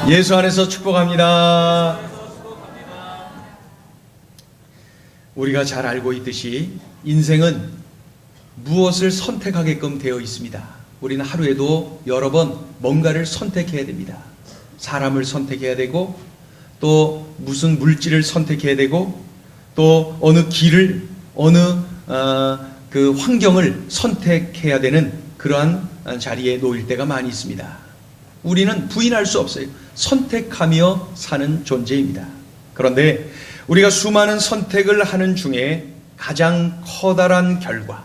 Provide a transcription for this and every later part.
예수 안에서 축복합니다. 우리가 잘 알고 있듯이 인생은 무엇을 선택하게끔 되어 있습니다. 우리는 하루에도 여러 번 뭔가를 선택해야 됩니다. 사람을 선택해야 되고, 또 무슨 물질을 선택해야 되고, 또 어느 길을, 어느 그 환경을 선택해야 되는 그러한 자리에 놓일 때가 많이 있습니다. 우리는 부인할 수 없어요. 선택하며 사는 존재입니다. 그런데 우리가 수많은 선택을 하는 중에 가장 커다란 결과,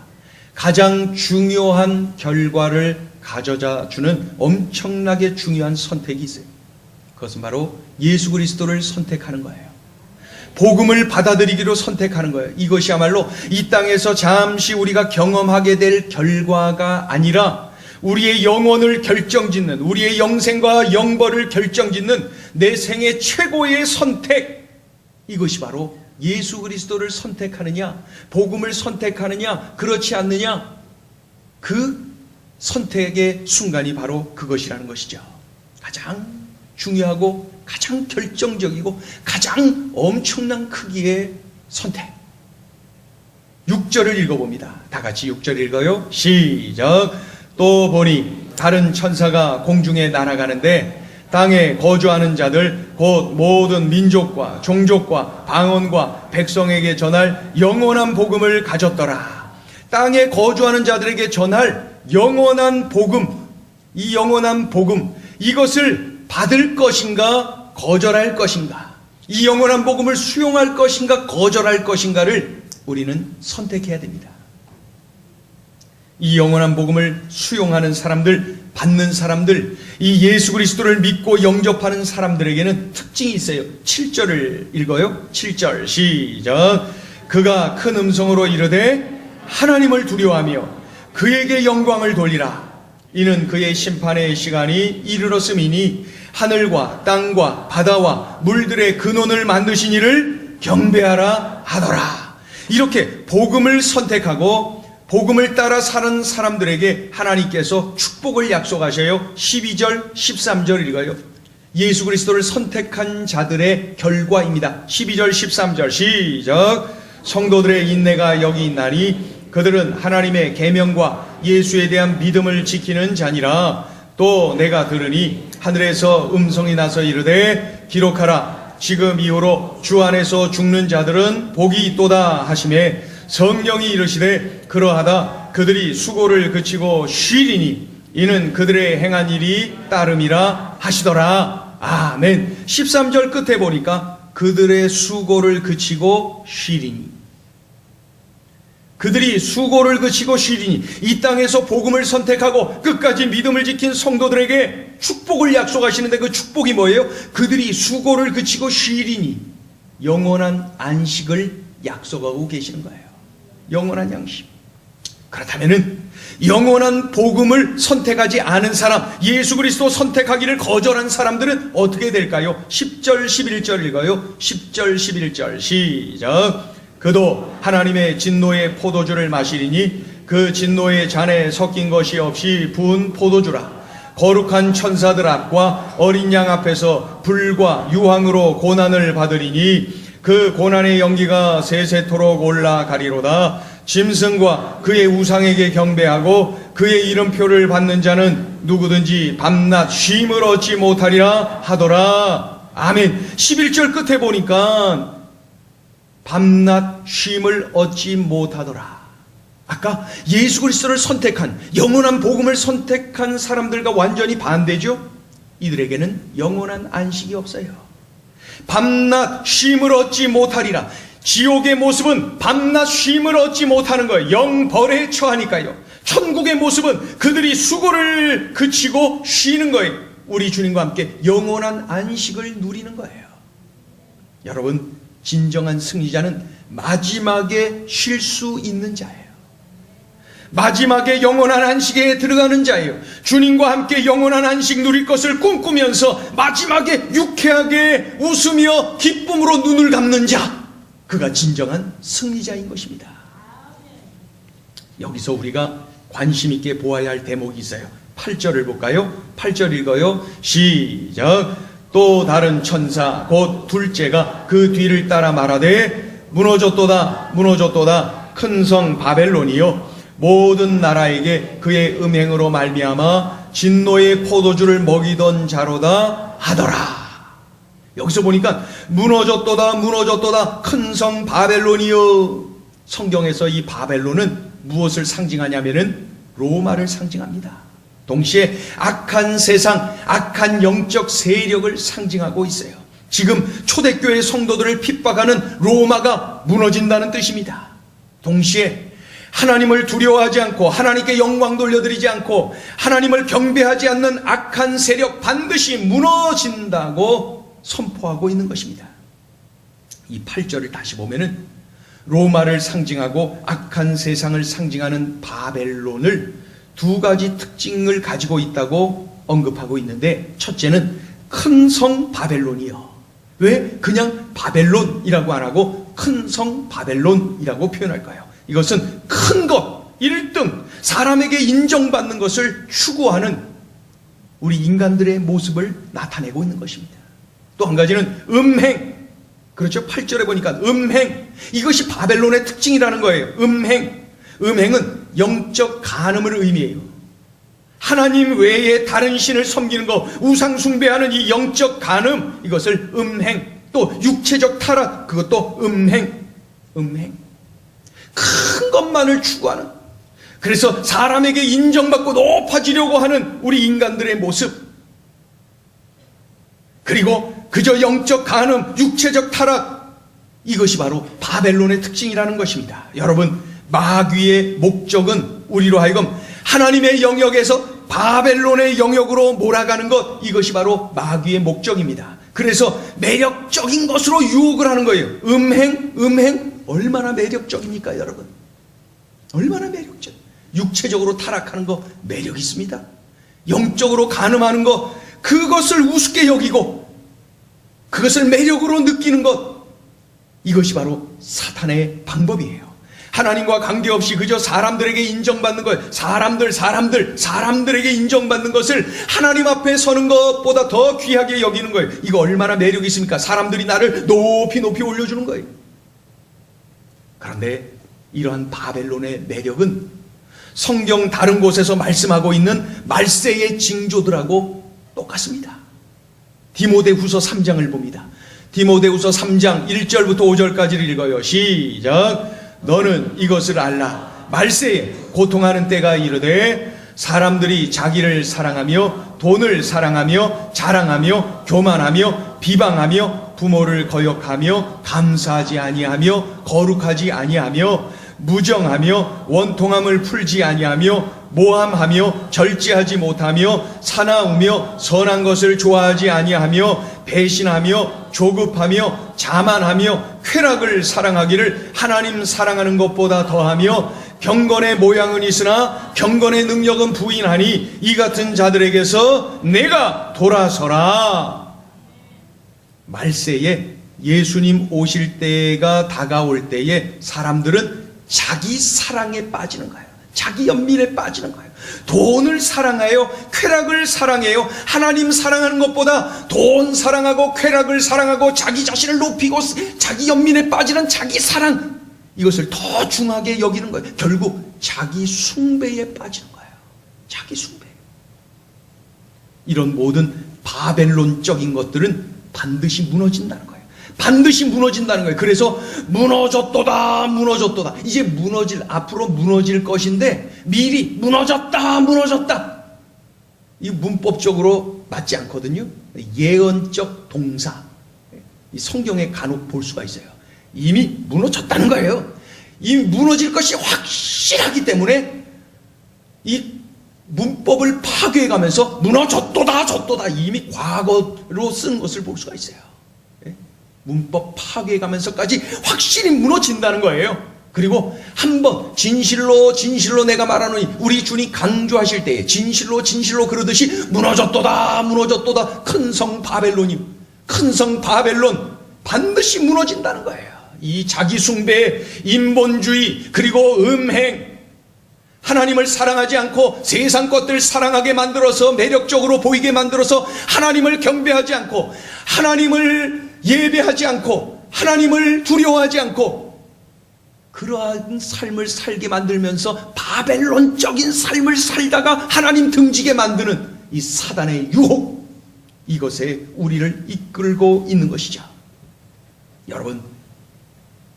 가장 중요한 결과를 가져다 주는 엄청나게 중요한 선택이 있어요. 그것은 바로 예수 그리스도를 선택하는 거예요. 복음을 받아들이기로 선택하는 거예요. 이것이야말로 이 땅에서 잠시 우리가 경험하게 될 결과가 아니라 우리의 영혼을 결정짓는, 우리의 영생과 영벌을 결정짓는 내 생의 최고의 선택, 이것이 바로 예수 그리스도를 선택하느냐, 복음을 선택하느냐, 그렇지 않느냐, 그 선택의 순간이 바로 그것이라는 것이죠. 가장 중요하고 가장 결정적이고 가장 엄청난 크기의 선택. 6절을 읽어봅니다. 다 같이 6절 읽어요. 시작. 또 보니 다른 천사가 공중에 날아가는데 땅에 거주하는 자들 곧 모든 민족과 종족과 방언과 백성에게 전할 영원한 복음을 가졌더라. 땅에 거주하는 자들에게 전할 영원한 복음, 이 영원한 복음, 이것을 받을 것인가 거절할 것인가, 이 영원한 복음을 수용할 것인가 거절할 것인가를 우리는 선택해야 됩니다. 이 영원한 복음을 수용하는 사람들, 받는 사람들, 이 예수 그리스도를 믿고 영접하는 사람들에게는 특징이 있어요. 7절을 읽어요. 7절 시작. 그가 큰 음성으로 이르되 하나님을 두려워하며 그에게 영광을 돌리라. 이는 그의 심판의 시간이 이르렀음이니 하늘과 땅과 바다와 물들의 근원을 만드신 이를 경배하라 하더라. 이렇게 복음을 선택하고 복음을 따라 사는 사람들에게 하나님께서 축복을 약속하셔요. 12절 13절 읽어요. 예수 그리스도를 선택한 자들의 결과입니다. 12절 13절 시작. 성도들의 인내가 여기 있나니 그들은 하나님의 계명과 예수에 대한 믿음을 지키는 자니라. 또 내가 들으니 하늘에서 음성이 나서 이르되 기록하라. 지금 이후로 주 안에서 죽는 자들은 복이 있도다 하시매 성령이 이르시되 그러하다 그들이 수고를 그치고 쉬리니 이는 그들의 행한 일이 따름이라 하시더라. 아멘. 13절 끝에 보니까 그들의 수고를 그치고 쉬리니, 그들이 수고를 그치고 쉬리니, 이 땅에서 복음을 선택하고 끝까지 믿음을 지킨 성도들에게 축복을 약속하시는데 그 축복이 뭐예요? 그들이 수고를 그치고 쉬리니 영원한 안식을 약속하고 계시는 거예요. 영원한 양식. 그렇다면은 영원한 복음을 선택하지 않은 사람, 예수 그리스도 선택하기를 거절한 사람들은 어떻게 될까요? 10절 11절 읽어요. 10절 11절 시작. 그도 하나님의 진노의 포도주를 마시리니 그 진노의 잔에 섞인 것이 없이 부은 포도주라. 거룩한 천사들 앞과 어린 양 앞에서 불과 유황으로 고난을 받으리니 그 고난의 연기가 세세토록 올라가리로다. 짐승과 그의 우상에게 경배하고 그의 이름표를 받는 자는 누구든지 밤낮 쉼을 얻지 못하리라 하더라. 아멘. 11절 끝에 보니까 밤낮 쉼을 얻지 못하더라. 아까 예수 그리스도를 선택한, 영원한 복음을 선택한 사람들과 완전히 반대죠. 이들에게는 영원한 안식이 없어요. 밤낮 쉼을 얻지 못하리라. 지옥의 모습은 밤낮 쉼을 얻지 못하는 거예요. 영벌에 처하니까요. 천국의 모습은 그들이 수고를 그치고 쉬는 거예요. 우리 주님과 함께 영원한 안식을 누리는 거예요. 여러분, 진정한 승리자는 마지막에 쉴 수 있는 자예요. 마지막에 영원한 안식에 들어가는 자예요. 주님과 함께 영원한 안식 누릴 것을 꿈꾸면서 마지막에 유쾌하게 웃으며 기쁨으로 눈을 감는 자, 그가 진정한 승리자인 것입니다. 여기서 우리가 관심 있게 보아야 할 대목이 있어요. 8절을 볼까요? 8절 읽어요. 시작. 또 다른 천사 곧 둘째가 그 뒤를 따라 말하되 무너졌도다 무너졌도다 큰 성 바벨론이요 모든 나라에게 그의 음행으로 말미암아 진노의 포도주를 먹이던 자로다 하더라. 여기서 보니까 무너졌도다 무너졌도다 큰 성 바벨론이요. 성경에서 이 바벨론은 무엇을 상징하냐면은 로마를 상징합니다. 동시에 악한 세상, 악한 영적 세력을 상징하고 있어요. 지금 초대교회 성도들을 핍박하는 로마가 무너진다는 뜻입니다. 동시에 하나님을 두려워하지 않고 하나님께 영광 돌려드리지 않고 하나님을 경배하지 않는 악한 세력 반드시 무너진다고 선포하고 있는 것입니다. 이 8절을 다시 보면은 로마를 상징하고 악한 세상을 상징하는 바벨론을 두 가지 특징을 가지고 있다고 언급하고 있는데, 첫째는 큰 성 바벨론이요. 왜 그냥 바벨론이라고 안 하고 큰 성 바벨론이라고 표현할까요? 이것은 큰 것, 1등, 사람에게 인정받는 것을 추구하는 우리 인간들의 모습을 나타내고 있는 것입니다. 또 한 가지는 음행. 그렇죠? 8절에 보니까 음행. 이것이 바벨론의 특징이라는 거예요. 음행. 음행은 영적 간음을 의미해요. 하나님 외에 다른 신을 섬기는 것, 우상 숭배하는 이 영적 간음, 이것을 음행. 또 육체적 타락, 그것도 음행. 음행. 큰 것만을 추구하는, 그래서 사람에게 인정받고 높아지려고 하는 우리 인간들의 모습, 그리고 그저 영적 간음, 육체적 타락, 이것이 바로 바벨론의 특징이라는 것입니다. 여러분, 마귀의 목적은 우리로 하여금 하나님의 영역에서 바벨론의 영역으로 몰아가는 것, 이것이 바로 마귀의 목적입니다. 그래서 매력적인 것으로 유혹을 하는 거예요. 음행 얼마나 매력적입니까, 여러분? 얼마나 매력적? 육체적으로 타락하는 거 매력 있습니다. 영적으로 간음하는 거, 그것을 우습게 여기고 그것을 매력으로 느끼는 것, 이것이 바로 사탄의 방법이에요. 하나님과 관계없이 그저 사람들에게 인정받는 것, 사람들에게 인정받는 것을 하나님 앞에 서는 것보다 더 귀하게 여기는 거예요. 이거 얼마나 매력이 있습니까? 사람들이 나를 높이 올려주는 거예요. 그런데 이러한 바벨론의 매력은 성경 다른 곳에서 말씀하고 있는 말세의 징조들하고 똑같습니다. 디모데후서 3장을 봅니다. 디모데후서 3장 1절부터 5절까지를 읽어요. 시작. 너는 이것을 알라. 말세에 고통하는 때가 이르되 사람들이 자기를 사랑하며 돈을 사랑하며 자랑하며 교만하며 비방하며 부모를 거역하며 감사하지 아니하며 거룩하지 아니하며 무정하며 원통함을 풀지 아니하며 모함하며 절제하지 못하며 사나우며 선한 것을 좋아하지 아니하며 배신하며 조급하며 자만하며 쾌락을 사랑하기를 하나님 사랑하는 것보다 더하며 경건의 모양은 있으나 경건의 능력은 부인하니 이 같은 자들에게서 내가 돌아서라. 말세에 예수님 오실 때가 다가올 때에 사람들은 자기 사랑에 빠지는 거예요. 자기 연민에 빠지는 거예요. 돈을 사랑해요. 쾌락을 사랑해요. 하나님 사랑하는 것보다 돈 사랑하고 쾌락을 사랑하고 자기 자신을 높이고 자기 연민에 빠지는 자기 사랑, 이것을 더 중하게 여기는 거예요. 결국 자기 숭배에 빠지는 거예요. 자기 숭배. 이런 모든 바벨론적인 것들은 반드시 무너진다는 거예요. 반드시 무너진다는 거예요. 그래서 무너졌도다. 이제 앞으로 무너질 것인데 미리 무너졌다. 이 문법적으로 맞지 않거든요. 예언적 동사, 이 성경에 간혹 볼 수가 있어요. 이미 무너졌다는 거예요. 이미 무너질 것이 확실하기 때문에 이 문법을 파괴해가면서 무너졌도다 이미 과거로 쓴 것을 볼 수가 있어요. 문법 파괴해가면서까지 확실히 무너진다는 거예요. 그리고 한번 진실로 내가 말하노니, 우리 주님 강조하실 때에 진실로 그러듯이 무너졌도다 큰 성 바벨론 반드시 무너진다는 거예요. 이 자기 숭배, 인본주의, 그리고 음행, 하나님을 사랑하지 않고 세상 것들 사랑하게 만들어서 매력적으로 보이게 만들어서 하나님을 경배하지 않고 하나님을 예배하지 않고 하나님을 두려워하지 않고 그러한 삶을 살게 만들면서 바벨론적인 삶을 살다가 하나님 등지게 만드는 이 사단의 유혹, 이것에 우리를 이끌고 있는 것이죠. 여러분,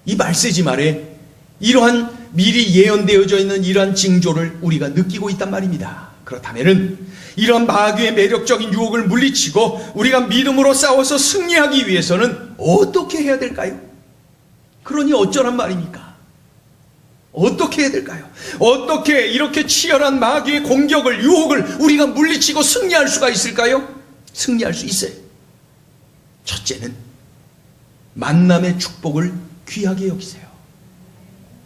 이 말세지 말에 이러한 미리 예언되어져 있는 이러한 징조를 우리가 느끼고 있단 말입니다. 그렇다면은 이러한 마귀의 매력적인 유혹을 물리치고 우리가 믿음으로 싸워서 승리하기 위해서는 어떻게 해야 될까요? 그러니 어쩌란 말입니까? 어떻게 해야 될까요? 어떻게 이렇게 치열한 마귀의 공격을, 유혹을 우리가 물리치고 승리할 수가 있을까요? 승리할 수 있어요. 첫째는 만남의 축복을 귀하게 여기세요.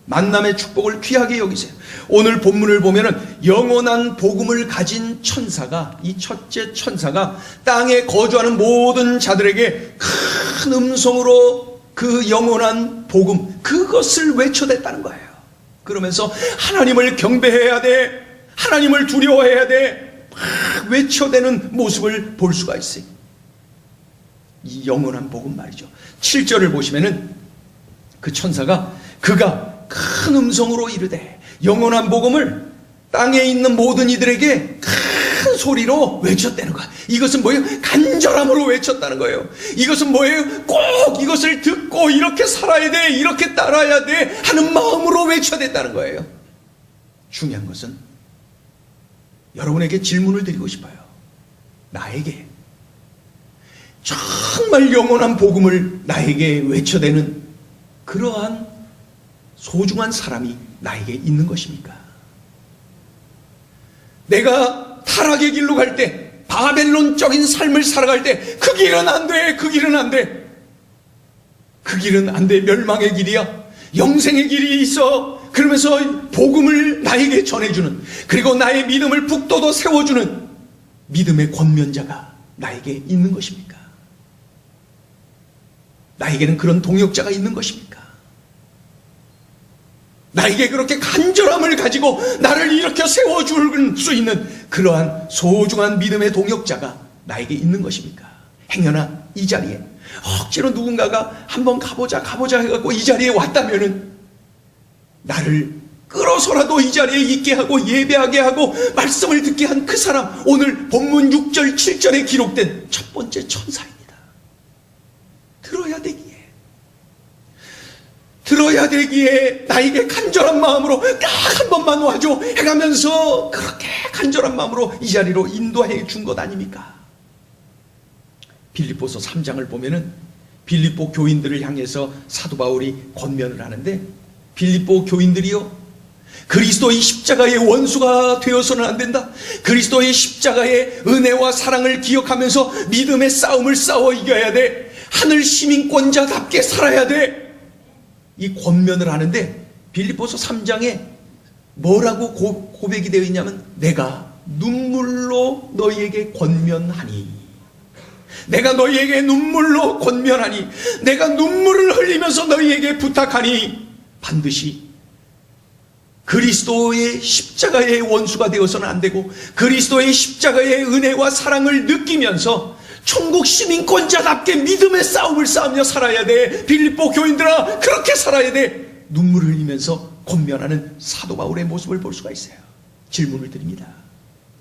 만남의 축복을 귀하게 여기세요. 오늘 본문을 보면은 영원한 복음을 가진 천사가, 이 첫째 천사가 땅에 거주하는 모든 자들에게 큰 음성으로 그 영원한 복음, 그것을 외쳐댔다는 거예요. 그러면서 하나님을 경배해야 돼, 하나님을 두려워해야 돼, 막 외쳐대는 모습을 볼 수가 있어요. 이 영원한 복음 말이죠. 7절을 보시면은 그 천사가 그가 큰 음성으로 이르되, 영원한 복음을 땅에 있는 모든 이들에게 큰 소리로 외쳤다는 거야. 이것은 뭐예요? 간절함으로 외쳤다는 거예요. 이것은 뭐예요? 꼭 이것을 듣고 이렇게 살아야 돼, 이렇게 따라야 돼 하는 마음으로 외쳐댔다는 거예요. 중요한 것은 여러분에게 질문을 드리고 싶어요. 나에게 정말 영원한 복음을 나에게 외쳐대는 그러한 소중한 사람이 나에게 있는 것입니까? 내가 타락의 길로 갈 때, 바벨론적인 삶을 살아갈 때 그 길은 안 돼, 그 길은 안 돼, 그 길은 안 돼, 멸망의 길이야, 영생의 길이 있어. 그러면서 복음을 나에게 전해주는, 그리고 나의 믿음을 북돋워 세워주는 믿음의 권면자가 나에게 있는 것입니까? 나에게는 그런 동역자가 있는 것입니까? 나에게 그렇게 간절함을 가지고 나를 일으켜 세워줄 수 있는 그러한 소중한 믿음의 동역자가 나에게 있는 것입니까? 행여나 이 자리에 억지로 누군가가 한번 가보자 해갖고 이 자리에 왔다면은 나를 끌어서라도 이 자리에 있게 하고 예배하게 하고 말씀을 듣게 한 그 사람, 오늘 본문 6절 7절에 기록된 첫 번째 천사입니다. 들어야 되기에 나에게 간절한 마음으로 딱 한 번만 와줘 해가면서 그렇게 간절한 마음으로 이 자리로 인도해 준 것 아닙니까? 빌립보서 3장을 보면은 빌립보 교인들을 향해서 사도 바울이 권면을 하는데, 빌립보 교인들이요, 그리스도의 십자가의 원수가 되어서는 안 된다. 그리스도의 십자가의 은혜와 사랑을 기억하면서 믿음의 싸움을 싸워 이겨야 돼. 하늘 시민권자답게 살아야 돼. 이 권면을 하는데 빌립보서 3장에 뭐라고 고백이 되어 있냐면, 내가 눈물로 너희에게 권면하니, 내가 너희에게 눈물로 권면하니, 내가 눈물을 흘리면서 너희에게 부탁하니 반드시 그리스도의 십자가의 원수가 되어서는 안 되고 그리스도의 십자가의 은혜와 사랑을 느끼면서 천국 시민권자답게 믿음의 싸움을 싸우며 살아야 돼. 빌립보 교인들아, 그렇게 살아야 돼. 눈물을 흘리면서 권면하는 사도 바울의 모습을 볼 수가 있어요. 질문을 드립니다.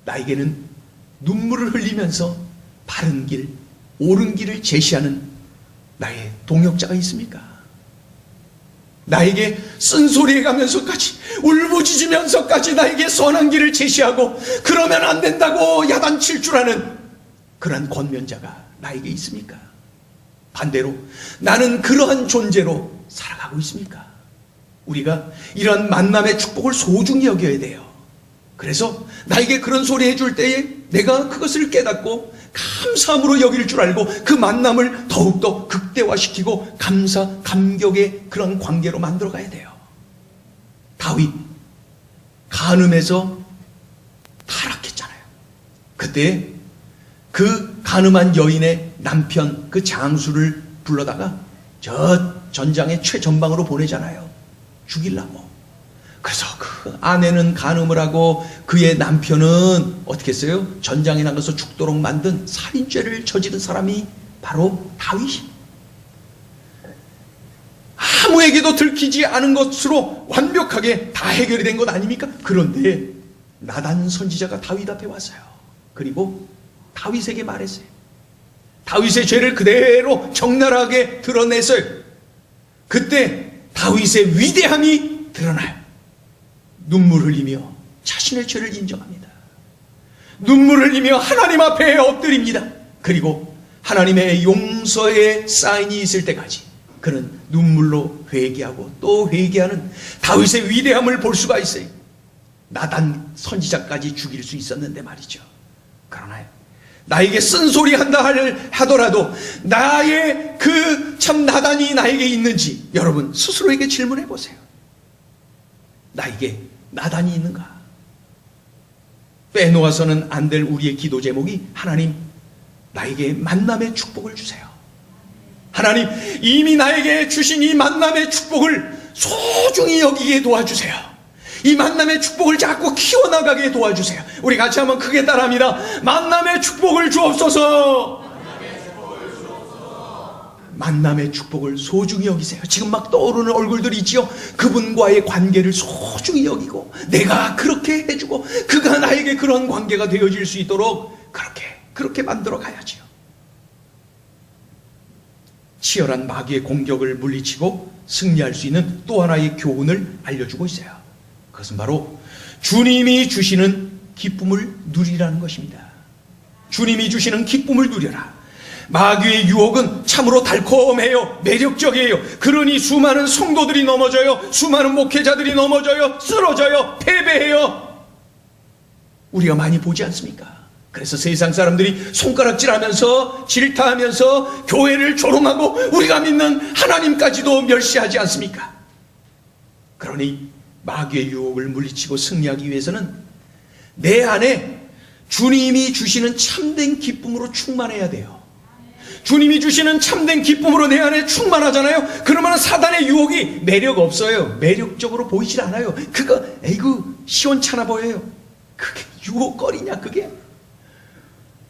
나에게는 눈물을 흘리면서 바른 길, 옳은 길을 제시하는 나의 동역자가 있습니까? 나에게 쓴소리해 가면서까지, 울부짖으면서까지 나에게 선한 길을 제시하고 그러면 안 된다고 야단칠 줄 아는 그러한 권면자가 나에게 있습니까? 반대로 나는 그러한 존재로 살아가고 있습니까? 우리가 이러한 만남의 축복을 소중히 여겨야 돼요. 그래서 나에게 그런 소리 해줄 때에 내가 그것을 깨닫고 감사함으로 여길 줄 알고 그 만남을 더욱더 극대화시키고 감사, 감격의 그런 관계로 만들어 가야 돼요. 다윗, 간음에서 타락했잖아요. 그때 그 간음한 여인의 남편, 그 장수를 불러다가 저 전장의 최전방으로 보내잖아요. 죽이려고. 그래서 그 그 아내는 간음을 하고 그의 남편은 어떻게 했어요? 전장에 나가서 죽도록 만든 살인죄를 저지른 사람이 바로 다윗이. 아무에게도 들키지 않은 것으로 완벽하게 다 해결이 된 것 아닙니까? 그런데 나단 선지자가 다윗 앞에 왔어요. 그리고 다윗에게 말했어요. 다윗의 죄를 그대로 적나라하게 드러냈어요. 그때 다윗의 위대함이 드러나요. 눈물을 흘리며 자신의 죄를 인정합니다. 눈물을 흘리며 하나님 앞에 엎드립니다. 그리고 하나님의 용서의 사인이 있을 때까지 그는 눈물로 회개하고 또 회개하는 다윗의 위대함을 볼 수가 있어요. 나단 선지자까지 죽일 수 있었는데 말이죠. 그러나 나에게 쓴소리 한다 하더라도 나의 그 참 나단이 나에게 있는지 여러분 스스로에게 질문해 보세요. 나에게 나단이 있는가? 빼놓아서는 안 될 우리의 기도 제목이 하나님 나에게 만남의 축복을 주세요. 하나님 이미 나에게 주신 이 만남의 축복을 소중히 여기게 도와주세요. 이 만남의 축복을 자꾸 키워나가게 도와주세요. 우리 같이 한번 크게 따라합니다. 만남의 축복을 주옵소서. 만남의 축복을 소중히 여기세요. 지금 막 떠오르는 얼굴들이 있지요. 그분과의 관계를 소중히 여기고 내가 그렇게 해주고 그가 나에게 그런 관계가 되어질 수 있도록 그렇게 만들어 가야지요. 치열한 마귀의 공격을 물리치고 승리할 수 있는 또 하나의 교훈을 알려주고 있어요. 그것은 바로 주님이 주시는 기쁨을 누리라는 것입니다. 주님이 주시는 기쁨을 누려라. 마귀의 유혹은 참으로 달콤해요. 매력적이에요. 그러니 수많은 성도들이 넘어져요. 수많은 목회자들이 넘어져요. 쓰러져요. 패배해요. 우리가 많이 보지 않습니까? 그래서 세상 사람들이 손가락질하면서 질타하면서 교회를 조롱하고 우리가 믿는 하나님까지도 멸시하지 않습니까? 그러니 마귀의 유혹을 물리치고 승리하기 위해서는 내 안에 주님이 주시는 참된 기쁨으로 충만해야 돼요. 주님이 주시는 참된 기쁨으로 내 안에 충만하잖아요. 그러면 사단의 유혹이 매력 없어요. 매력적으로 보이질 않아요. 그거 에이구 시원찮아 보여요. 그게 유혹거리냐 그게?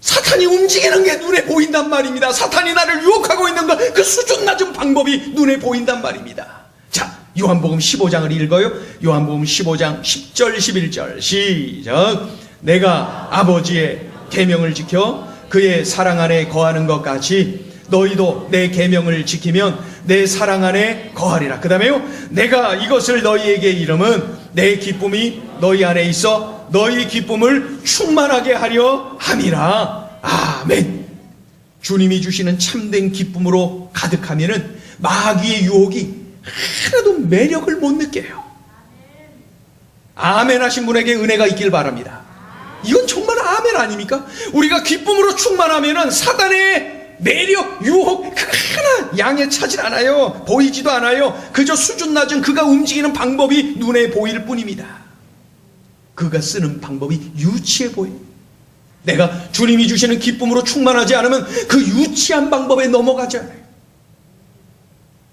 사탄이 움직이는 게 눈에 보인단 말입니다. 사탄이 나를 유혹하고 있는 것, 그 수준 낮은 방법이 눈에 보인단 말입니다. 자, 요한복음 15장을 읽어요. 요한복음 15장 10절 11절 시작. 내가 아버지의 계명을 지켜 그의 사랑 안에 거하는 것 같이 너희도 내 계명을 지키면 내 사랑 안에 거하리라. 그 다음에요, 내가 이것을 너희에게 이름은 내 기쁨이 너희 안에 있어 너희 기쁨을 충만하게 하려 함이라. 아멘. 주님이 주시는 참된 기쁨으로 가득하면은 마귀의 유혹이 하나도 매력을 못 느껴요. 아멘 하신 분에게 은혜가 있길 바랍니다. 이건 정말 아멘 아닙니까? 우리가 기쁨으로 충만하면은 사단의 매력, 유혹 하나 양에 차질 않아요. 보이지도 않아요. 그저 수준 낮은 그가 움직이는 방법이 눈에 보일 뿐입니다. 그가 쓰는 방법이 유치해 보여요. 내가 주님이 주시는 기쁨으로 충만하지 않으면 그 유치한 방법에 넘어가잖아요.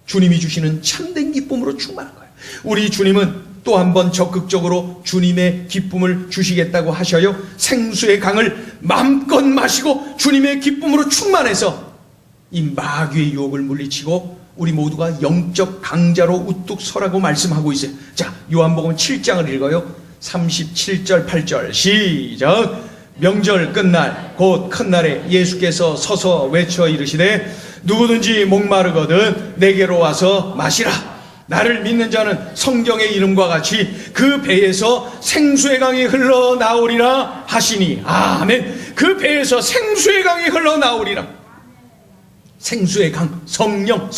주님이 주시는 참된 기쁨으로 충만한 거예요. 우리 주님은 또 한 번 적극적으로 주님의 기쁨을 주시겠다고 하셔요. 생수의 강을 마음껏 마시고 주님의 기쁨으로 충만해서 이 마귀의 유혹을 물리치고 우리 모두가 영적 강자로 우뚝 서라고 말씀하고 있어요. 자, 요한복음 7장을 읽어요. 37절 8절 시작. 명절 끝날 곧 큰 날에 예수께서 서서 외쳐 이르시되 누구든지 목마르거든 내게로 와서 마시라. 나를 믿는 자는 성경의 이름과 같이 그 배에서 생수의 강이 흘러나오리라 하시니 아멘. 그 배에서 생수의 강이 흘러나오리라. 생수의 강, 성령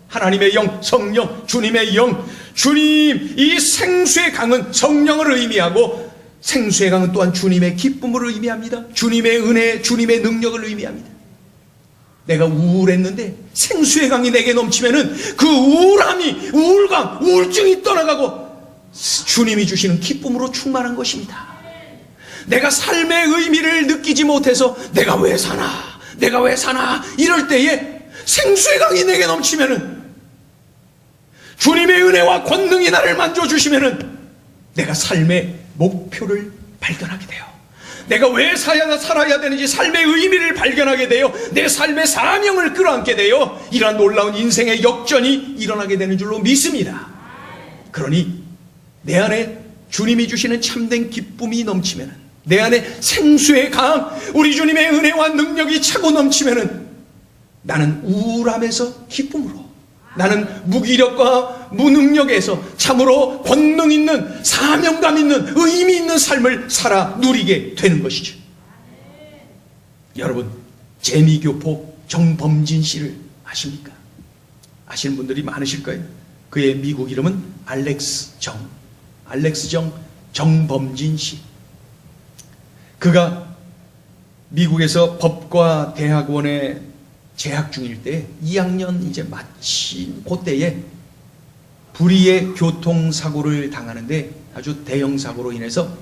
하나님의 영, 성령, 주님의 영. 주님, 이 생수의 강은 성령을 의미하고 생수의 강은 또한 주님의 기쁨을 의미합니다. 주님의 은혜, 주님의 능력을 의미합니다. 내가 우울했는데 생수의 강이 내게 넘치면은 그 우울함이, 우울감, 우울증이 떠나가고 주님이 주시는 기쁨으로 충만한 것입니다. 내가 삶의 의미를 느끼지 못해서 내가 왜 사나 이럴 때에 생수의 강이 내게 넘치면은 주님의 은혜와 권능이 나를 만져주시면은 내가 삶의 목표를 발견하게 돼요. 내가 왜 살아야 되는지 삶의 의미를 발견하게 돼요. 내 삶의 사명을 끌어안게 돼요. 이러한 놀라운 인생의 역전이 일어나게 되는 줄로 믿습니다. 그러니 내 안에 주님이 주시는 참된 기쁨이 넘치면은, 내 안에 생수의 강, 우리 주님의 은혜와 능력이 차고 넘치면은, 나는 우울함에서 기쁨으로, 나는 무기력과 무능력에서 참으로 권능 있는, 사명감 있는, 의미 있는 삶을 살아 누리게 되는 것이죠. 여러분, 재미교포 정범진 씨를 아십니까? 아시는 분들이 많으실 거예요. 그의 미국 이름은 알렉스 정 정범진 씨. 그가 미국에서 법과 대학원에 재학 중일 때 2학년 이제 마친 그때에 불의의 교통사고를 당하는데, 아주 대형 사고로 인해서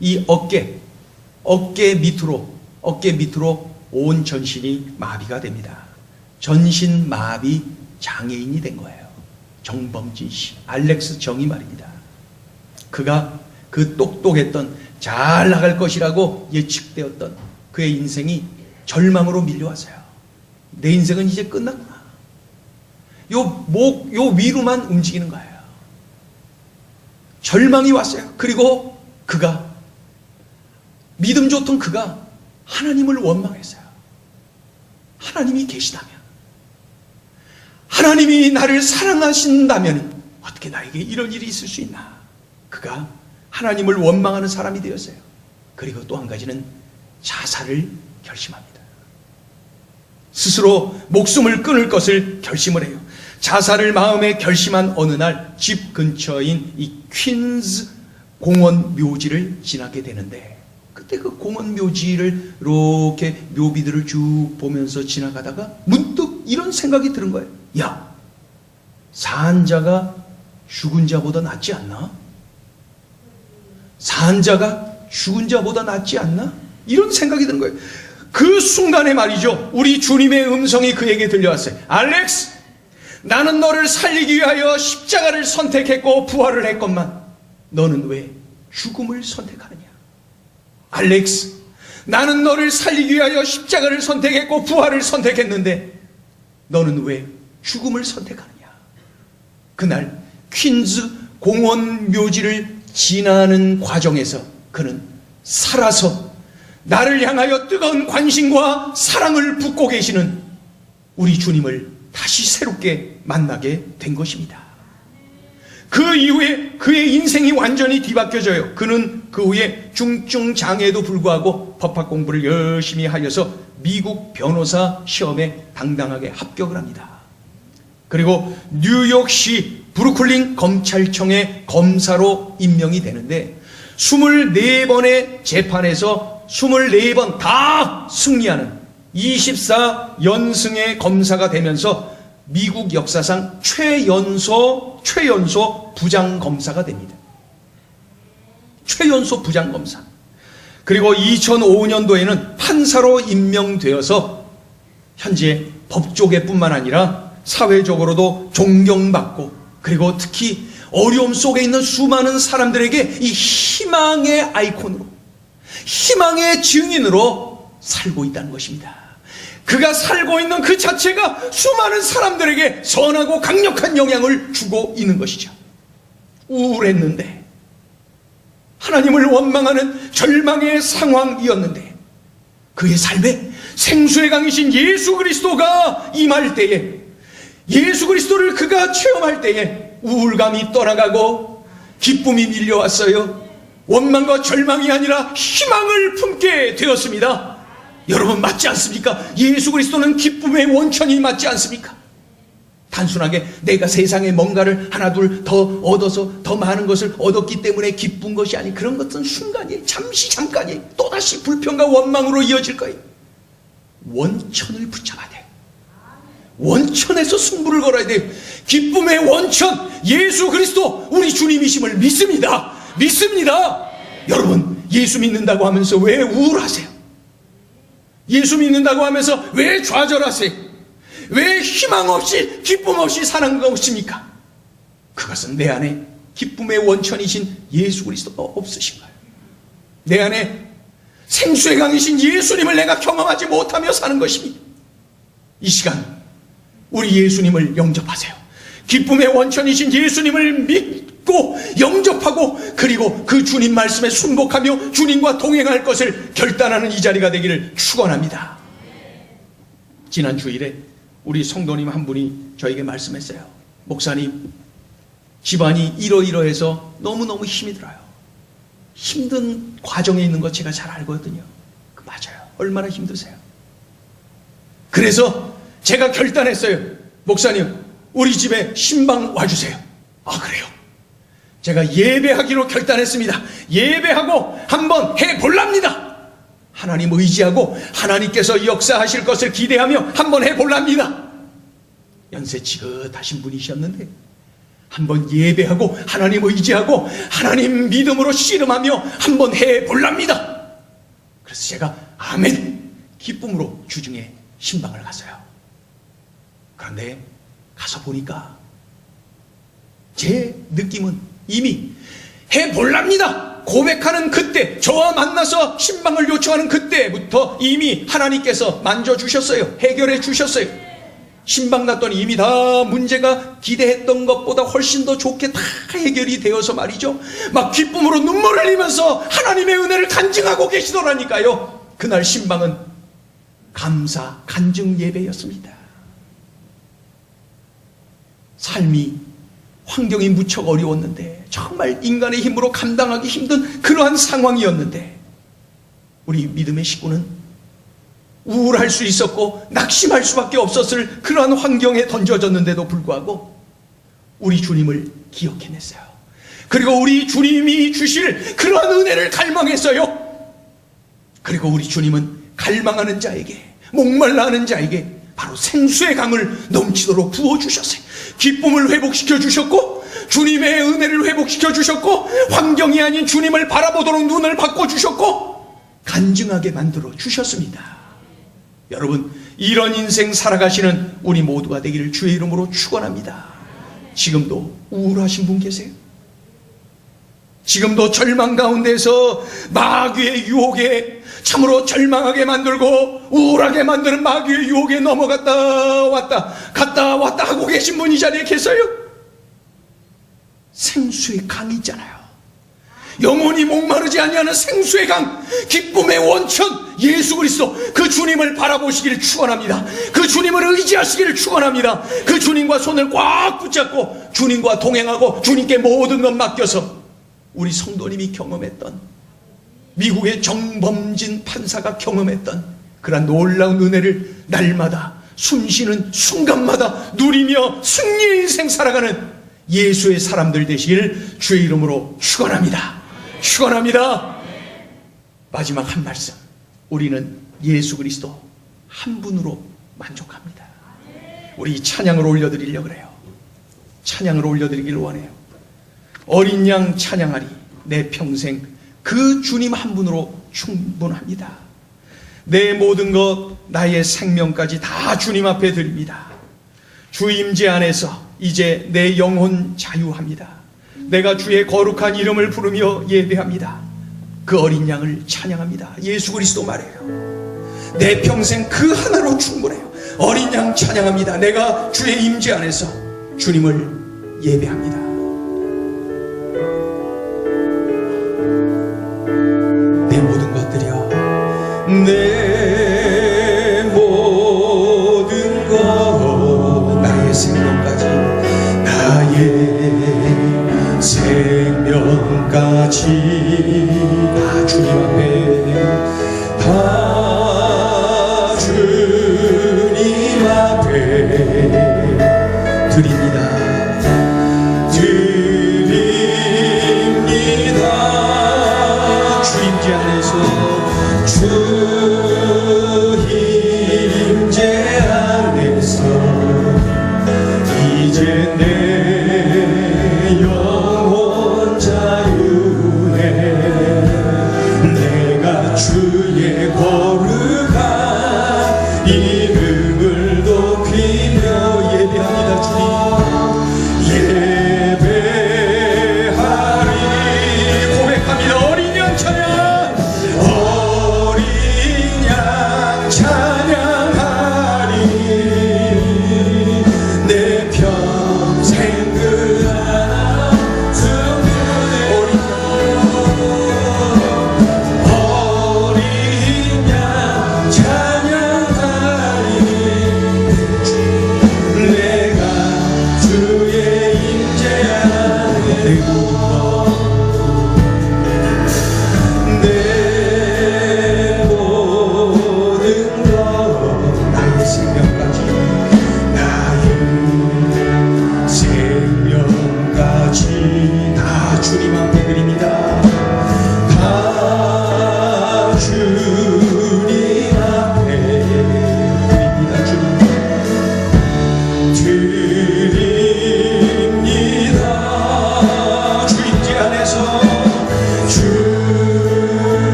이 어깨 밑으로 온 전신이 마비가 됩니다. 전신 마비 장애인이 된 거예요. 정범진 씨, 알렉스 정이 말입니다. 그가 그 똑똑했던, 잘 나갈 것이라고 예측되었던 그의 인생이 절망으로 밀려왔어요. 내 인생은 이제 끝났구나. 요 위로만 움직이는 거예요. 절망이 왔어요. 그리고 그가, 믿음 좋던 그가 하나님을 원망했어요. 하나님이 계시다면, 하나님이 나를 사랑하신다면 어떻게 나에게 이런 일이 있을 수 있나. 그가 하나님을 원망하는 사람이 되었어요. 그리고 또 한 가지는 자살을 결심합니다. 스스로 목숨을 끊을 것을 결심을 해요. 자살을 마음에 결심한 어느 날 집 근처인 이 퀸즈 공원 묘지를 지나게 되는데, 그때 그 공원 묘지를 이렇게 묘비들을 쭉 보면서 지나가다가 문득 이런 생각이 드는 거예요. 야, 산 자가 죽은 자보다 낫지 않나? 산 자가 죽은 자보다 낫지 않나? 이런 생각이 드는 거예요. 그 순간에 말이죠, 우리 주님의 음성이 그에게 들려왔어요. 알렉스, 나는 너를 살리기 위하여 십자가를 선택했고 부활을 했건만 너는 왜 죽음을 선택하느냐? 알렉스, 나는 너를 살리기 위하여 십자가를 선택했고 부활을 선택했는데 너는 왜 죽음을 선택하느냐? 그날 퀸즈 공원 묘지를 지나는 과정에서 그는 살아서 나를 향하여 뜨거운 관심과 사랑을 붓고 계시는 우리 주님을 다시 새롭게 만나게 된 것입니다. 그 이후에 그의 인생이 완전히 뒤바뀌어져요. 그는 그 후에 중증 장애에도 불구하고 법학 공부를 열심히 하여서 미국 변호사 시험에 당당하게 합격을 합니다. 그리고 뉴욕시 브루클린 검찰청의 검사로 임명이 되는데 24번의 재판에서 24번 다 승리하는 24연승의 검사가 되면서 미국 역사상 최연소 부장검사가 됩니다. 최연소 부장검사. 그리고 2005년도에는 판사로 임명되어서 현재 법조계뿐만 아니라 사회적으로도 존경받고, 그리고 특히 어려움 속에 있는 수많은 사람들에게 이 희망의 아이콘으로, 희망의 증인으로 살고 있다는 것입니다. 그가 살고 있는 그 자체가 수많은 사람들에게 선하고 강력한 영향을 주고 있는 것이죠. 우울했는데, 하나님을 원망하는 절망의 상황이었는데, 그의 삶에 생수의 강이신 예수 그리스도가 임할 때에, 예수 그리스도를 그가 체험할 때에 우울감이 떠나가고 기쁨이 밀려왔어요. 원망과 절망이 아니라 희망을 품게 되었습니다. 여러분, 맞지 않습니까? 예수 그리스도는 기쁨의 원천이 맞지 않습니까? 단순하게 내가 세상에 뭔가를 하나 둘 더 얻어서 더 많은 것을 얻었기 때문에 기쁜 것이 아니, 그런 것은 순간이에요. 잠깐이에요. 또다시 불평과 원망으로 이어질 거예요. 원천을 붙잡아야 돼요. 원천에서 승부를 걸어야 돼요. 기쁨의 원천, 예수 그리스도 우리 주님이심을 믿습니다. 여러분, 예수 믿는다고 하면서 왜 우울하세요? 예수 믿는다고 하면서 왜 좌절하세요? 왜 희망 없이 기쁨 없이 사는 것입니까? 그것은 내 안에 기쁨의 원천이신 예수 그리스도가 없으신가요? 내 안에 생수의 강이신 예수님을 내가 경험하지 못하며 사는 것입니다. 이 시간 우리 예수님을 영접하세요. 기쁨의 원천이신 예수님을 믿고 영접하고 그리고 그 주님 말씀에 순복하며 주님과 동행할 것을 결단하는 이 자리가 되기를 축원합니다. 지난 주일에 우리 성도님 한 분이 저에게 말씀했어요. 목사님, 집안이 이러이러해서 너무너무 힘이 들어요. 힘든 과정에 있는 것 제가 잘 알거든요. 맞아요. 얼마나 힘드세요. 그래서 제가 결단했어요. 목사님, 우리 집에 신방 와주세요. 아, 그래요? 제가 예배하기로 결단했습니다. 예배하고 한번 해볼랍니다. 하나님 의지하고 하나님께서 역사하실 것을 기대하며 한번 해볼랍니다. 연세 지긋하신 분이셨는데 한번 예배하고 하나님 의지하고 하나님 믿음으로 씨름하며 한번 해볼랍니다. 그래서 제가 아멘 기쁨으로 주중에 신방을 갔어요. 그런데 가서 보니까 제 느낌은 이미 해볼랍니다 고백하는 그때, 저와 만나서 신방을 요청하는 그때부터 이미 하나님께서 만져주셨어요. 해결해 주셨어요. 신방 갔더니 이미 다 문제가 기대했던 것보다 훨씬 더 좋게 다 해결이 되어서 말이죠. 막 기쁨으로 눈물을 흘리면서 하나님의 은혜를 간증하고 계시더라니까요. 그날 신방은 감사 간증 예배였습니다. 삶이 환경이 무척 어려웠는데 정말 인간의 힘으로 감당하기 힘든 그러한 상황이었는데 우리 믿음의 식구는 우울할 수 있었고 낙심할 수밖에 없었을 그러한 환경에 던져졌는데도 불구하고 우리 주님을 기억해냈어요. 그리고 우리 주님이 주실 그러한 은혜를 갈망했어요. 그리고 우리 주님은 갈망하는 자에게, 목말라 하는 자에게 바로 생수의 강을 넘치도록 부어주셨어요. 기쁨을 회복시켜 주셨고 주님의 은혜를 회복시켜 주셨고 환경이 아닌 주님을 바라보도록 눈을 바꿔주셨고 간증하게 만들어 주셨습니다. 여러분, 이런 인생 살아가시는 우리 모두가 되기를 주의 이름으로 축원합니다. 지금도 우울하신 분 계세요? 지금도 절망 가운데서 마귀의 유혹에 참으로 절망하게 만들고 우울하게 만드는 마귀의 유혹에 넘어갔다 왔다 갔다 왔다 하고 계신 분 이 자리에 계세요? 생수의 강이 있잖아요. 영원히 목마르지 아니하는 생수의 강, 기쁨의 원천 예수 그리스도, 그 주님을 바라보시기를 축원합니다. 그 주님을 의지하시기를 축원합니다. 그 주님과 손을 꽉 붙잡고 주님과 동행하고 주님께 모든 것 맡겨서 우리 성도님이 경험했던, 미국의 정범진 판사가 경험했던 그러한 놀라운 은혜를 날마다 숨쉬는 순간마다 누리며 승리의 인생 살아가는 예수의 사람들 되시기를 주의 이름으로 축원합니다. 축원합니다. 마지막 한 말씀, 우리는 예수 그리스도 한 분으로 만족합니다. 우리 찬양을 올려드리려고 그래요. 찬양을 올려드리기를 원해요. 어린 양 찬양하리 내 평생 그 주님 한 분으로 충분합니다. 내 모든 것, 나의 생명까지 다 주님 앞에 드립니다. 주 임재 안에서 이제 내 영혼 자유합니다. 내가 주의 거룩한 이름을 부르며 예배합니다. 그 어린 양을 찬양합니다. 예수 그리스도 말해요. 내 평생 그 하나로 충분해요. 어린 양 찬양합니다. 내가 주의 임재 안에서 주님을 예배합니다. 내 모든 것들이여, 내 모든 것, 나의 생명까지, 나의 생명까지 다 주님 앞에, 다 주님 앞에 드립니다. 주 임재 안에서, 주 임재 안에서 이제 내 영혼 자유해. 내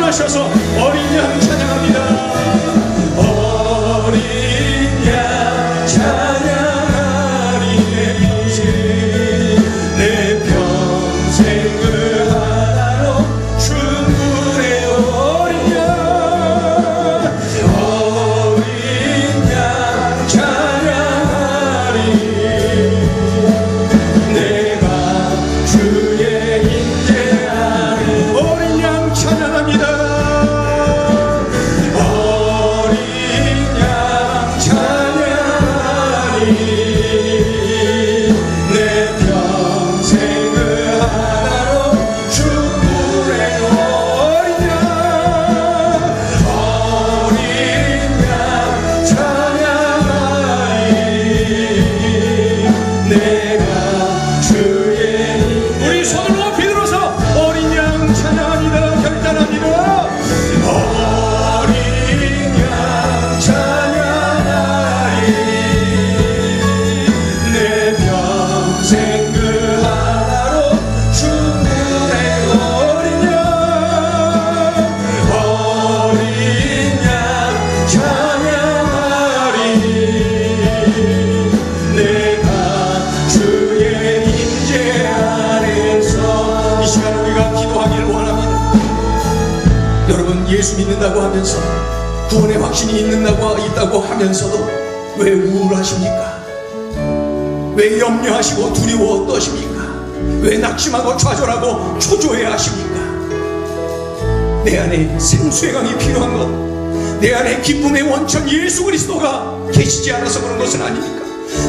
기뻐하셔서 어린 양 찬양합니다. 어린 양 찬양하리 내 평생 그 하나로 충분해요. 어린 양 찬양하리 내가 주의 인재하는 어린 양 찬양합니다. 어린 양 찬양하리 내 평생 그 하나로 충분해요. 어린 양 찬양하리 내가 주의 우리 손을 높이 들어서 어린 양 찬양합니다. 결단합니다. 어린 양 찬양하리 내 평생 그 하나로 충분해요. 어린 양 찬양하리 내가 주의 임재 안에서 이 시간 우리가 기도하기를 원합니다. 여러분, 예수 믿는다고 하면서 구원의 확신이 있다고 하면서도 왜 우울하십니까? 왜 염려하시고 두려워 떠십니까? 왜 낙심하고 좌절하고 초조해 하십니까? 내 안에 생수의 강이 필요한 것, 내 안에 기쁨의 원천 예수 그리스도가 계시지 않아서 그런 것은 아닙니까?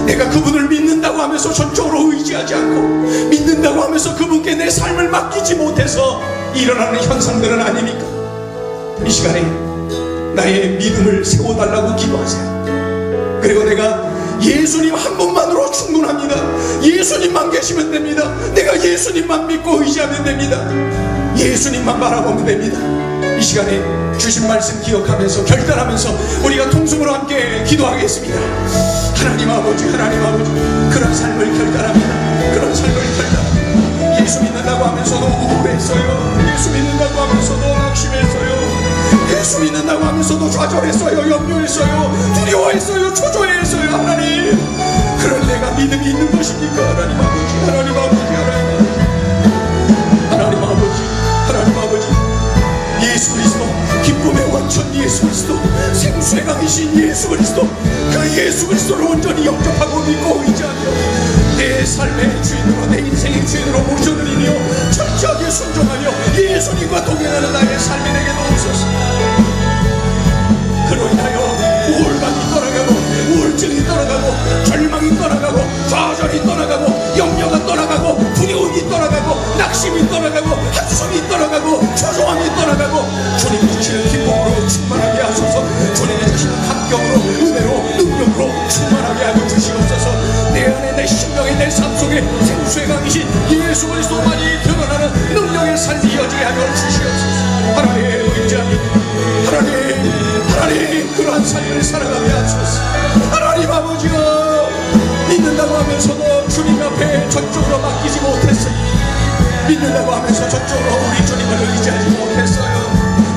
내가 그분을 믿는다고 하면서 전적으로 의지하지 않고 믿는다고 하면서 그분께 내 삶을 맡기지 못해서 일어나는 현상들은 아닙니까? 이 시간에 나의 믿음을 세워달라고 기도하세요. 그리고 내가 예수님 한 분만으로 충분합니다. 예수님만 계시면 됩니다. 내가 예수님만 믿고 의지하면 됩니다. 예수님만 바라보면 됩니다. 이 시간에 주신 말씀 기억하면서 결단하면서 우리가 통성으로 함께 기도하겠습니다. 하나님 아버지, 하나님 아버지, 그런 삶을 결단합니다. 그런 삶을 결단합니다. 예수 믿는다고 하면서도 우울했어요. 예수 믿는다고 하면서도 낙심했어요. 예수 믿는다고 하면서도 좌절했어요. 염려했어요. 두려워했어요. 초조해했어요. 하나님, 그런 내가 믿음이 있는 것입니까? 하나님 아버지, 하나님 아버지, 하나님 아버지, 하나님 아버지, 예수 그리스도, 기쁨의 원천 예수 그리스도, 생수의 강이신 예수 그리스도, 그 예수 그리스도를 온전히 영접하고 믿고 의지하며 내 삶의 주인으로, 내 인생의 주인으로 모셔드리며 철저하게 순종하며 예수님과 동행하는 나의 삶이 되게 도옵소서. 그로 인하여 우울감이 떠나가고 우울증이 떠나가고 절망이 떠나가고 좌절이 떠나가고 염려가 떠나가고 두려움이 떠나가고 낙심이 떠나가고 한숨이 떠나가고 초조함이 떠나가고 주님이 주시는 기쁨으로 충만하게 하소서. 주님이 주시는 감격으로 은혜로 능력으로 충만하게 하고 주시옵소서. 내 안에 내 심령에 내 삶 속에 생수의 강이신 예수 그리스도만이 드러나는 능력의 삶이 이어지게 하여 주시옵소서. 하나님 의지합니다. 하나님 그러한 삶을 살아가게 하소서. 하나님 아버지여, 믿는다고 하면서도 주님 앞에 전적으로 맡기지 못했어요. 믿는다고 하면서 전적으로 우리 주님을 의지하지 못했어요.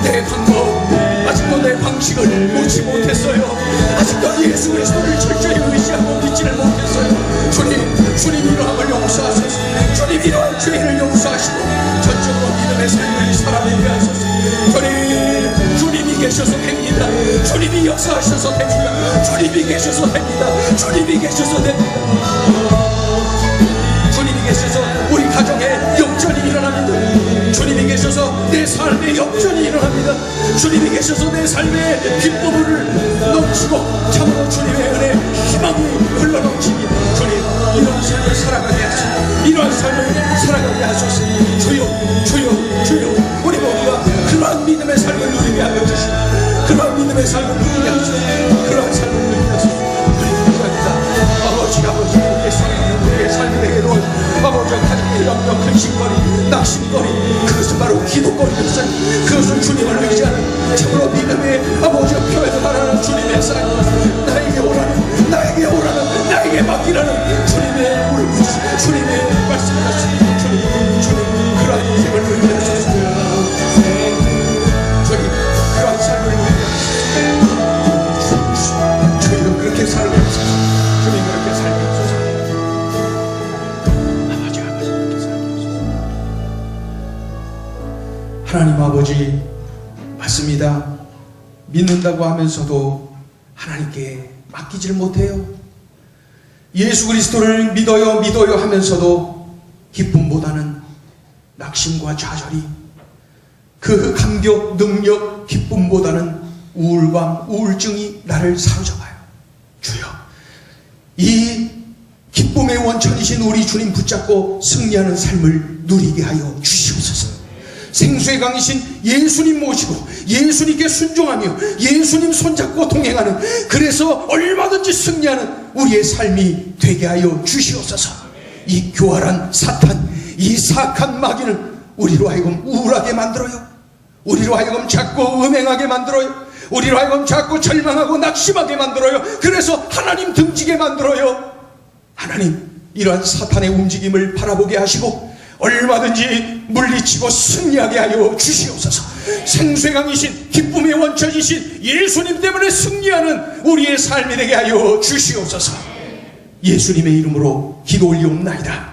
내 방법, 아직도 내 방식을 놓지 못했어요. 아직도 예수 그리스도를 철저히 의지하고 믿지를 못했어요. 주님 이러함을 용서하소서. 주님 이러한 죄를 용서하시고 전적으로 믿음의 삶을 살아내게 하소서. 주님이 계셔서 됩니다. 주님이 역사하셔서 됩니다. 주님이 계셔서 됩니다. 주님이 계셔서 됩니다. 주님이 계셔서 우리 가정에 역전이 일어납니다. 주님이 계셔서 내 삶에 역전이 일어납니다. 주님이 계셔서 내 삶에 기쁨을 넘치고 참으로 주님의 은혜, 희망이 흘러넘칩니다. 주님, 이런 삶을 살아가게 하소서. 이러한 삶을 살아가게 하소서. 주여, 우리 모두가 그러한 믿음의 삶을 누리게 하여 주시고 그러한 믿음의 삶을 누리게 하소서. 그러한 삶을 누리게 하소서. 아버지, 우리의 삶이 되기로 아버지와 가족의 염려, 근심거리, 낙심거리, 그것은 바로 기도거리였어요. 그것은 주님을 의지하는 참으로 믿음의 아버지와 표현을 하라는 주님의 삶, 나에게 오라는 나에게 맡기라는 주님의 물부시, 주님의 말씀이었습니다. 주님, 그러한 인생을 누리게 하소서. 하나님 아버지, 맞습니다. 믿는다고 하면서도 하나님께 맡기질 못해요. 예수 그리스도를 믿어요 하면서도 기쁨보다는 낙심과 좌절이, 그 감격, 능력, 기쁨보다는 우울감, 우울증이 나를 사로잡아요. 주여, 이 기쁨의 원천이신 우리 주님 붙잡고 승리하는 삶을 누리게 하여 주시옵소서. 생수의 강이신 예수님 모시고 예수님께 순종하며 예수님 손잡고 동행하는, 그래서 얼마든지 승리하는 우리의 삶이 되게 하여 주시옵소서. 이 교활한 사탄, 이 사악한 마귀는 우리로 하여금 우울하게 만들어요. 우리로 하여금 자꾸 음행하게 만들어요. 우리로 하여금 자꾸 절망하고 낙심하게 만들어요. 그래서 하나님 등지게 만들어요. 하나님, 이러한 사탄의 움직임을 바라보게 하시고 얼마든지 물리치고 승리하게 하여 주시옵소서. 생수의 강이신 기쁨의 원천이신 예수님 때문에 승리하는 우리의 삶이 되게 하여 주시옵소서. 예수님의 이름으로 기도 올리옵나이다.